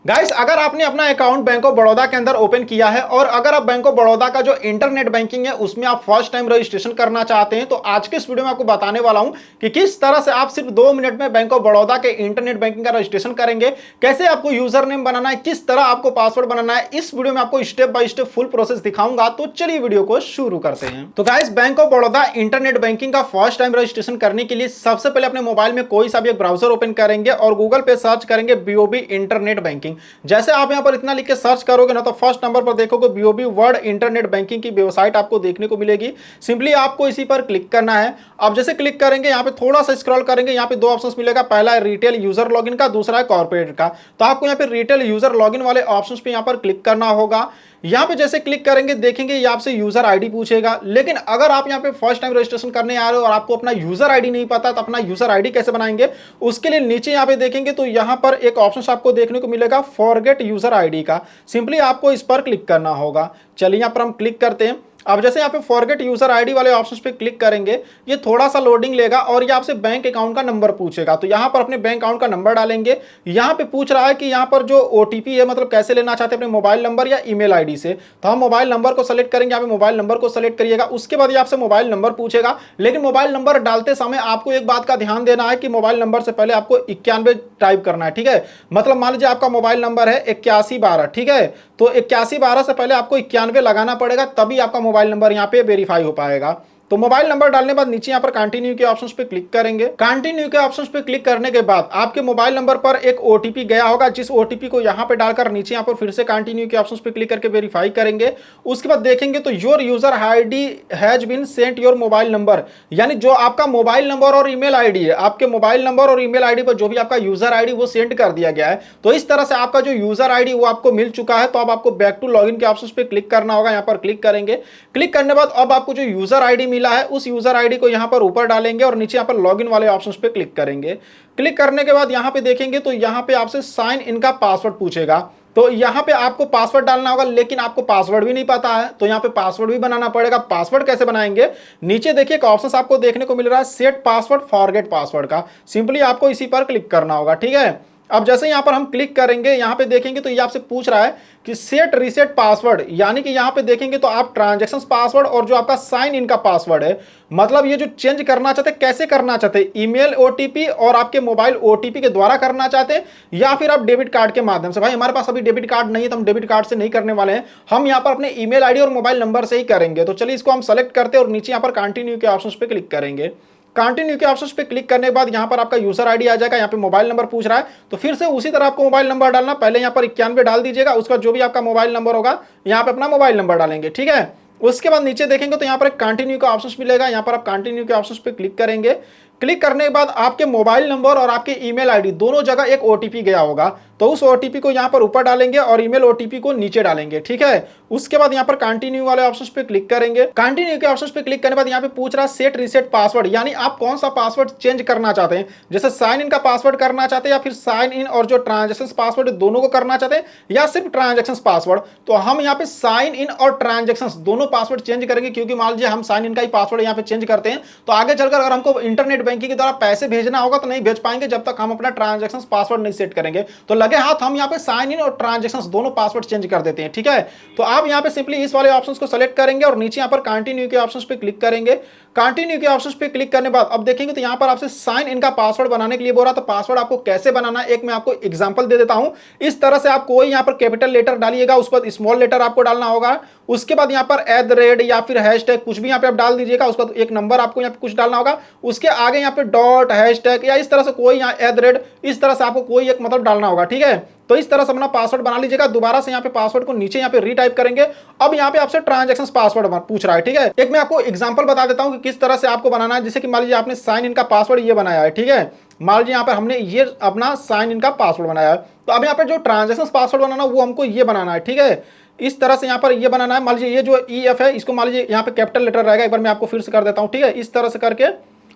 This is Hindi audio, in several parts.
गाइस, अगर आपने अपना अकाउंट बैंक ऑफ बड़ौदा के अंदर ओपन किया है और अगर आप बैंक ऑफ बड़ौदा का जो इंटरनेट बैंकिंग है उसमें आप फर्स्ट टाइम रजिस्ट्रेशन करना चाहते हैं, तो आज के इस वीडियो में आपको बताने वाला हूं कि किस तरह से आप सिर्फ 2 मिनट में बैंक ऑफ बड़ौदा के इंटरनेट बैंकिंग का रजिस्ट्रेशन करेंगे, कैसे आपको यूजर नेम बनाना है, किस तरह आपको पासवर्ड बनाना है। इस वीडियो में आपको step by step full process दिखाऊंगा। तो चलिए वीडियो को शुरू करते हैं। तो guys, bank of Baroda internet banking का फर्स्ट टाइम रजिस्ट्रेशन करने के लिए सबसे पहले अपने मोबाइल में कोई सा भी एक ब्राउजर ओपन करेंगे और गूगल पे सर्च करेंगे बीओबी इंटरनेट बैंकिंग। जैसे आप यहां पर इतना लिख के सर्च करोगे ना, तो फर्स्ट नंबर पर देखोगे बीओबी वर्ल्ड इंटरनेट बैंकिंग की वेबसाइट आपको देखने को मिलेगी। सिंपली आपको इसी पर क्लिक करना है। अब जैसे क्लिक करेंगे, यहां पे थोड़ा सा स्क्रॉल करेंगे, यहां पे दो ऑप्शंस मिलेगा, पहला है रिटेल यूजर लॉगिन का, दूसरा है कॉर्पोरेट का। तो आपको यहां पे रिटेल यूजर लॉगिन वाले ऑप्शंस पे यहां पर क्लिक करना होगा। यहां पे जैसे क्लिक करेंगे देखेंगे ये आपसे यूजर आईडी पूछेगा, लेकिन अगर आप यहां पे फर्स्ट टाइम रजिस्ट्रेशन करने आ रहे हो और आपको अपना यूजर आईडी नहीं पता, तो अपना यूजर आईडी कैसे बनाएंगे उसके लिए नीचे यहां पे देखेंगे तो यहां पर एक ऑप्शन आपको देखने को मिलेगा फॉरगेट यूजर आईडी का। सिंपली आपको इस पर क्लिक करना होगा। चलिए यहां पर हम क्लिक करते हैं। अब जैसे यहाँ पे फॉरगेट यूजर आईडी वाले ऑप्शंस पे क्लिक करेंगे, ये थोड़ा सा लोडिंग लेगा और ये आपसे बैंक अकाउंट का नंबर पूछेगा। तो यहाँ पर अपने बैंक अकाउंट का नंबर डालेंगे। यहाँ पे पूछ रहा है कि यहाँ पर जो ओटीपी है, मतलब कैसे लेना चाहते हैं, अपने मोबाइल नंबर या ईमेल आईडी से। तो हम मोबाइल नंबर को सेलेक्ट करेंगे। यहाँ पे मोबाइल नंबर को सेलेक्ट करिएगा। उसके बाद ये आपसे मोबाइल नंबर पूछेगा, लेकिन मोबाइल नंबर डालते समय आपको एक बात का ध्यान देना है कि मोबाइल नंबर से पहले आपको 91 टाइप करना है, ठीक है। मतलब मान लीजिए आपका मोबाइल नंबर है 8112, ठीक है, तो 8112 से पहले आपको 91 लगाना पड़ेगा, तभी आपका मोबाइल नंबर यहाँ पे वेरीफाई हो पाएगा। तो मोबाइल नंबर डालने के बाद नीचे यहाँ पर कंटिन्यू के ऑप्शंस पे क्लिक करेंगे। कंटिन्यू के ऑप्शंस पे क्लिक करने के बाद आपके मोबाइल नंबर पर एक ओटीपी गया होगा, जिस ओटीपी को यहाँ पे डालकर नीचे यहाँ पर फिर से कंटिन्यू के ऑप्शंस पे क्लिक करके वेरीफाई करेंगे। उसके बाद देखेंगे तो your user ID has been sent your mobile number, यानी जो आपका मोबाइल नंबर और ईमेल आईडी है, आपके मोबाइल नंबर और ईमेल आईडी पर जो भी आपका यूजर आईडी वो सेंड कर दिया गया है। तो इस तरह से आपका जो यूजर आईडी वो आपको मिल चुका है। तो अब आपको बैक टू लॉगिन के ऑप्शंस पे क्लिक करना होगा। यहाँ पर क्लिक करेंगे। क्लिक करने के बाद अब आपको जो यूजर आईडी मिला है उस यूजर आईडी को यहां पर ऊपर डालेंगे और नीचे यहां पर लॉगिन वाले ऑप्शंस पे क्लिक करेंगे। क्लिक करने के बाद यहां पे देखेंगे तो यहां पे आपसे साइन इन का पासवर्ड पूछेगा। तो यहां पे आपको पासवर्ड डालना होगा, लेकिन आपको पासवर्ड भी नहीं पता है, तो यहां पे पासवर्ड भी बनाना पड़ेगा। पासवर्ड कैसे बनाएंगे, नीचे देखिए एक ऑप्शन आपको देखने को मिल रहा है सेट पासवर्ड फॉरगेट पासवर्ड का। सिंपली आपको इसी पर क्लिक करना होगा, ठीक है। अब जैसे यहां पर हम क्लिक करेंगे, यहां पे देखेंगे तो ये आपसे पूछ रहा है कि सेट रीसेट पासवर्ड, यानी कि यहां पे देखेंगे तो आप ट्रांजैक्शन पासवर्ड और जो आपका साइन इन का पासवर्ड है, मतलब ये जो चेंज करना चाहते हैं, कैसे करना चाहते हैं, ईमेल ओटीपी और आपके मोबाइल ओटीपी के द्वारा करना चाहते हैं या फिर आप डेबिट कार्ड के माध्यम से। भाई हमारे पास अभी डेबिट कार्ड नहीं है, तो हम डेबिट कार्ड से नहीं करने वाले हैं, हम यहाँ पर अपने ईमेल आईडी और मोबाइल नंबर से ही करेंगे। तो चलिए इसको हम सेलेक्ट करते हैं और नीचे यहाँ पर कंटिन्यू के ऑप्शन पे क्लिक करेंगे। कंटिन्यू के ऑप्शंस पे क्लिक करने के बाद यहाँ पर आपका यूजर आईडी आ जाएगा। यहाँ पे मोबाइल नंबर पूछ रहा है, तो फिर से उसी तरह आपको मोबाइल नंबर डालना, पहले यहाँ पर 91 डाल दीजिएगा, उसका जो भी आपका मोबाइल नंबर होगा यहाँ पे अपना मोबाइल नंबर डालेंगे, ठीक है। उसके बाद नीचे देखेंगे तो यहाँ पर एक कंटिन्यू का ऑप्शन मिलेगा। यहाँ पर आप कंटिन्यू के ऑप्शन पे क्लिक करेंगे। क्लिक करने के बाद आपके मोबाइल नंबर और आपके ईमेल आईडी दोनों जगह एक ओटीपी गया होगा, तो उस ओटीपी को यहाँ पर ऊपर डालेंगे और ईमेल ओटीपी को नीचे डालेंगे, ठीक है। उसके बाद यहाँ पर कंटिन्यू वाले ऑप्शंस पे क्लिक करेंगे। कंटिन्यू के ऑप्शंस पे क्लिक करने के बाद यहाँ पे पूछ रहा है सेट रीसेट पासवर्ड, यानी आप कौन सा पासवर्ड चेंज करना चाहते हैं, जैसे साइन इन का पासवर्ड करना चाहते हैं या फिर साइन इन और जो ट्रांजेक्शन पासवर्ड दोनों को करना चाहते हैं या सिर्फ ट्रांजेक्शन पासवर्ड। तो हम यहाँ पे साइन इन और ट्रांजेक्शन दोनों पासवर्ड चेंज करेंगे, क्योंकि मान लीजिए हम साइन इन का ही पासवर्ड यहाँ पे चेंज करते हैं तो आगे चलकर अगर हमको इंटरनेट बैंकिंग के द्वारा पैसे भेजना होगा तो नहीं भेज पाएंगे जब तक हम अपना ट्रांजेक्शन पासवर्ड नहीं सेट करेंगे। तो लगे हाथ हम यहाँ पे साइन इन और ट्रांजेक्शंस दोनों पासवर्ड चेंज कर देते हैं, ठीक है। तो आप यहाँ पे सिंपली इस वाले ऑप्शंस को सेलेक्ट करेंगे और नीचे यहाँ पर कंटिन्यू के ऑप्शंस पे क्लिक करेंगे। कंटिन्यू के ऑप्शंस पे क्लिक करने के बाद अब देखेंगे तो यहाँ पर आपसे साइन इन का पासवर्ड बनाने के लिए बोल रहा, तो पासवर्ड आपको कैसे बनाना है एक मैं आपको एग्जांपल दे देता हूं। इस तरह से आप कोई यहाँ पर कैपिटल लेटर डालिएगा, उस पर स्मॉल लेटर आपको डालना होगा। उसके बाद यहाँ पर @ या फिर हैशटैग कुछ भी यहाँ पे आप डाल दीजिएगा। उसके बाद एक नंबर आपको यहाँ पे कुछ डालना होगा, उसके आगे यहाँ पे डॉट हैशटैग या इस तरह से कोई यहाँ @ इस तरह से आपको कोई एक मतलब डालना होगा, ठीक है। तो इस तरह से अपना पासवर्ड बना लीजिएगा। दोबारा से यहाँ पे पासवर्ड को नीचे यहाँ पे रीटाइप करेंगे। अब यहाँ पे आपसे ट्रांजैक्शन पासवर्ड पूछ रहा है, ठीक है। एक मैं आपको एग्जांपल बता देता हूँ कि किस तरह से आपको बनाना है। जैसे कि मान लीजिए आपने साइन इन का पासवर्ड ये बनाया है, ठीक है। मान लीजिए यहाँ पर हमने ये अपना साइन इन का पासवर्ड बनाया है, तो अब यहाँ पे जो ट्रांजैक्शन पासवर्ड बनाना वो हमको ये बनाना है, ठीक है। इस तरह से यहाँ पर ये बनाना है। मान लीजिए ये जो EF है इसको मान लीजिए यहाँ पे कैपिटल लेटर रहेगा। एक बार मैं आपको फिर से कर देता हूँ, ठीक है। इस तरह से करके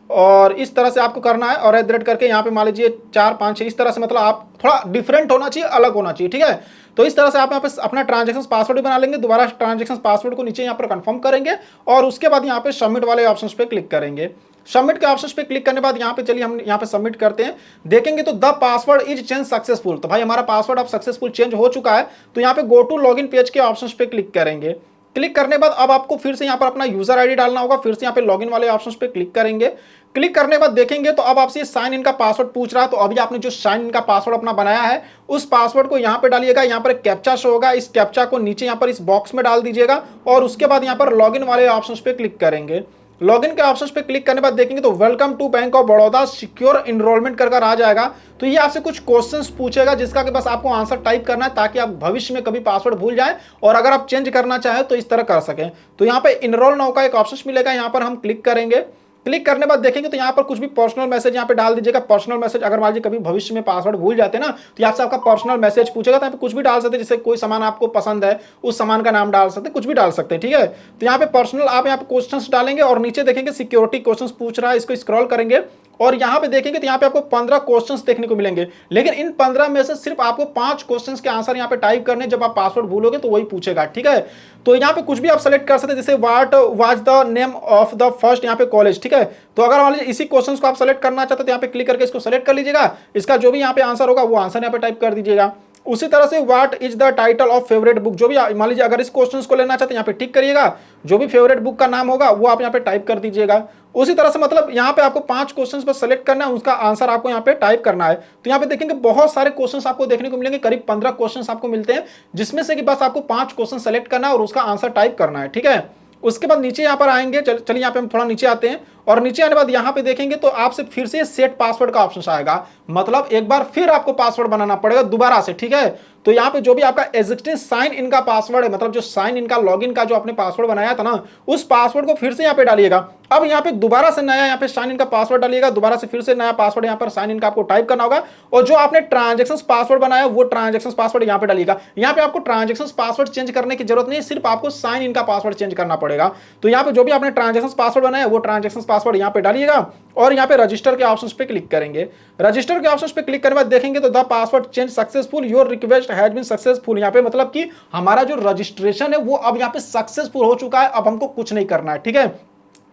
और इस तरह से आपको करना है और @ करके यहाँ पे मान लीजिए 4 5 6 इस तरह से, मतलब आप थोड़ा डिफरेंट होना चाहिए, अलग होना चाहिए, ठीक है। तो इस तरह से आप यहाँ पे अपना ट्रांजैक्शन पासवर्ड भी बना लेंगे। दोबारा ट्रांजैक्शन पासवर्ड को नीचे यहाँ पर कंफर्म करेंगे और उसके बाद यहाँ पे सबमिट वाले ऑप्शंस पे क्लिक करेंगे। सबमिट के ऑप्शन पे क्लिक करने के बाद यहाँ पे चलिए हम यहाँ पे सबमिट करते हैं। देखेंगे तो the password is change successful, तो भाई हमारा पासवर्ड अब सक्सेसफुल चेंज हो चुका है। तो यहाँ पे गो टू लॉगिन पेज के ऑप्शन पे क्लिक करेंगे। क्लिक करने के बाद अब आपको फिर से यहाँ पर अपना यूजर आईडी डालना होगा, फिर से यहाँ पे लॉगिन वाले ऑप्शन पे क्लिक करेंगे। क्लिक करने के बाद देखेंगे तो अब आपसे साइन इन का पासवर्ड पूछ रहा है। तो अभी आपने जो साइन इन का पासवर्ड अपना बनाया है उस पासवर्ड को यहाँ पे डालिएगा। यहाँ पर एक कैप्चा शो होगा, इस कैप्चा को नीचे यहाँ पर इस बॉक्स में डाल दीजिएगा और उसके बाद यहाँ पर लॉगिन वाले ऑप्शन पे क्लिक करेंगे। लॉगिन के ऑप्शन पे क्लिक करने के बाद देखेंगे तो welcome to Bank of Baroda secure enrolment कर आ जाएगा। तो ये आपसे कुछ क्वेश्चंस पूछेगा जिसका कि बस आपको आंसर टाइप करना है ताकि आप भविष्य में कभी पासवर्ड भूल जाएं और अगर आप चेंज करना चाहें तो इस तरह कर सकें। तो यहाँ पे इनरोल नाउ का एक ऑप्शन मिलेगा, यहाँ पर हम क्लिक करेंगे। क्लिक करने के बाद देखेंगे तो यहाँ पर कुछ भी पर्सनल मैसेज यहाँ पे डाल दीजिएगा। पर्सनल मैसेज अगर मान लीजिए कभी भविष्य में पासवर्ड भूल जाते हैं ना तो आपसे आपका पर्सनल मैसेज पूछेगा, तो यहाँ पे कुछ भी डाल सकते हैं। जैसे कोई सामान आपको पसंद है उस सामान का नाम डाल सकते हैं, कुछ भी डाल सकते हैं, ठीक है। तो यहाँ पे पर्सनल आप यहाँ पे क्वेश्चंस डालेंगे और नीचे देखेंगे सिक्योरिटी क्वेश्चंस पूछ रहा है, इसको स्क्रॉल करेंगे और यहाँ पे देखेंगे तो यहाँ पे आपको 15 क्वेश्चंस देखने को मिलेंगे। लेकिन इन 15 में से सिर्फ आपको 5 क्वेश्चंस के आंसर यहाँ पे टाइप करने, जब आप पासवर्ड भूलोगे तो वही पूछेगा, ठीक है। तो यहाँ पे कुछ भी आप सेलेक्ट कर सकते हैं, जैसे what was the name of the first यहाँ पे कॉलेज, ठीक है। तो अगर मान लीजिए इसी क्वेश्चंस को आप सेलेक्ट करना चाहते हैं तो यहाँ पे क्लिक करके इसको सेलेक्ट कर लीजिएगा। इसका जो भी यहाँ पे आंसर होगा वो आंसर यहाँ पे टाइप कर दीजिएगा। उसी तरह से what is the title of favourite book, जो भी मान लीजिए अगर इस क्वेश्चंस को लेना चाहते हैं यहाँ पे टिक करिएगा। जो भी फेवरेट बुक का नाम होगा वो आप यहाँ पे टाइप कर दीजिएगा। उसी तरह से मतलब यहाँ पे आपको 5 क्वेश्चंस पर सेलेक्ट करना है, उसका आंसर आपको यहाँ पे टाइप करना है। तो यहाँ पे देखेंगे बहुत सारे क्वेश्चंस आपको देखने को मिलेंगे, करीब 15 क्वेश्चंस आपको मिलते हैं, जिसमें से कि बस आपको 5 क्वेश्चन सेलेक्ट करना है और उसका आंसर टाइप करना है, ठीक है। उसके बाद नीचे यहाँ पर आएंगे, चलिए यहाँ पे हम थोड़ा नीचे आते हैं और नीचे आने के बाद यहाँ पे देखेंगे तो आपसे फिर से सेट पासवर्ड का ऑप्शन आएगा। मतलब एक बार फिर आपको पासवर्ड बनाना पड़ेगा दोबारा से, ठीक है। तो यहाँ पे जो भी आपका एग्जिस्टिंग साइन इन का पासवर्ड है, मतलब जो साइन इन का लॉगिन का जो आपने पासवर्ड बनाया था ना, उस पासवर्ड को फिर से यहाँ पे डालिएगा। अब यहाँ पे दोबारा से नया यहाँ पे साइन इन का पासवर्ड डालिएगा, दोबारा से फिर से नया पासवर्ड यहाँ पर साइन इन का आपको टाइप करना होगा और जो आपने ट्रांजेक्शन पासवर्ड बनाया वो ट्रांजेक्शन पासवर्ड यहाँ पे डालिएगा। यहाँ पे आपको ट्रांजेक्शन पासवर्ड चेंज करने की जरूरत नहीं, सिर्फ आपको साइन इन का पासवर्ड चेंज करना पड़ेगा। तो यहाँ पे जो भी आपने ट्रांजेक्शन पासवर्ड बनाया वो ट्रांजेक्शन पासवर्ड यहाँ पे डालिएगा और यहाँ पे रजिस्टर के ऑप्शन पे क्लिक करेंगे। रजिस्टर के ऑप्शन पे क्लिक करने के बाद देखेंगे तो the password change successful, your request has been successful. यहाँ पे मतलब कि हमारा जो रजिस्ट्रेशन है वो अब यहाँ पे सक्सेसफुल हो चुका है, अब हमको कुछ नहीं करना है, ठीक है।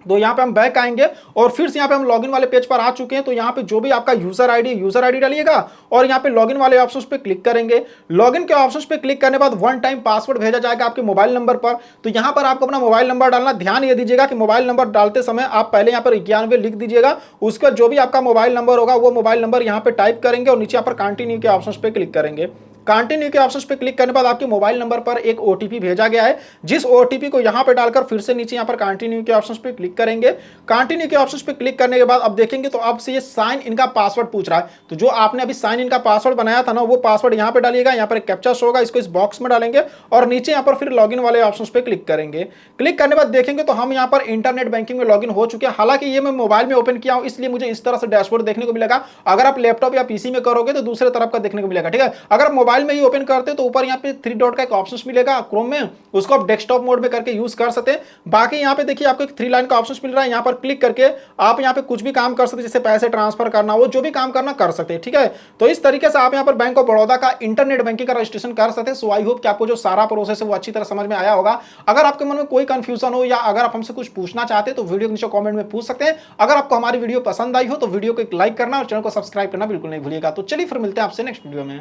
तो यहाँ पे हम बैक आएंगे और फिर से यहाँ पे हम लॉगिन वाले पेज पर आ चुके हैं। तो यहाँ पे जो भी आपका यूजर आईडी डालिएगा और यहाँ पे लॉगिन वाले ऑप्शंस पे क्लिक करेंगे। लॉगिन के ऑप्शंस पे क्लिक करने के बाद वन टाइम पासवर्ड भेजा जाएगा आपके मोबाइल नंबर पर। तो यहाँ पर आपको अपना मोबाइल नंबर डालना, ध्यान ये दीजिएगा कि मोबाइल नंबर डालते समय आप पहले यहाँ पर 91 लिख दीजिएगा, उसका जो भी आपका मोबाइल नंबर होगा वो मोबाइल नंबर यहाँ पे टाइप करेंगे और नीचे यहाँ पर कंटिन्यू के ऑप्शंस पे क्लिक करेंगे। कंटिन्यू के ऑप्शंस पे क्लिक करने के बाद आपके मोबाइल नंबर पर एक ओटीपी भेजा गया है, जिस ओटीपी को यहां पे डालकर फिर से नीचे यहां पर कंटिन्यू के ऑप्शंस पे क्लिक करेंगे। कंटिन्यू के ऑप्शंस पे क्लिक करने के बाद अब देखेंगे तो आपसे ये साइन इन का पासवर्ड पूछ रहा है। तो जो आपने अभी साइन इन का पासवर्ड बनाया था ना वो पासवर्ड यहां पे डालिएगा। यहां पर एक कैप्चा शो होगा, इसको इस बॉक्स में डालेंगे और नीचे यहां पर फिर लॉगिन वाले ऑप्शंस पे क्लिक करेंगे। क्लिक करने के बाद देखेंगे तो हम यहां पर इंटरनेट बैंकिंग में लॉगिन हो चुके हैं। हालांकि ये मैं मोबाइल में ओपन किया हूं इसलिए मुझे इस तरह से डैशबोर्ड देखने को मिलेगा। अगर आप लैपटॉप या पीसी में करोगे तो दूसरे तरफ का देखने को मिलेगा, ठीक है। अगर आप मोबाइल में ही ओपन करते तो ऊपर यहाँ पे 3 डॉट का एक ऑप्शन मिलेगा क्रोम में, उसको आप डेस्कटॉप मोड में करके यूज कर सकते हैं। बाकी यहाँ पे देखिए आपको एक 3 लाइन का ऑप्शन मिल रहा है, यहाँ पर क्लिक करके आप यहाँ पे कुछ भी काम कर सकते हैं, जैसे पैसे ट्रांसफर करना, वो जो भी काम करना कर सकते हैं, ठीक है। तो इस तरीके से आप यहाँ पर बैंक ऑफ बड़ौदा का इंटरनेट बैंकिंग का रजिस्ट्रेशन कर सकते हैं। सो आई होप कि आपको जो सारा प्रोसेस है वो अच्छी तरह समझ में आया होगा। अगर आपके मन में कोई कंफ्यूजन हो या अगर आप हमसे कुछ पूछना चाहते हैं तो वीडियो के नीचे कमेंट में पूछ सकते हैं। अगर आपको हमारी वीडियो पसंद आई हो तो वीडियो को एक लाइक करना और चैनल को सब्सक्राइब करना बिल्कुल नहीं भूलिएगा। तो चलिए फिर मिलते हैं आपसे नेक्स्ट वीडियो में।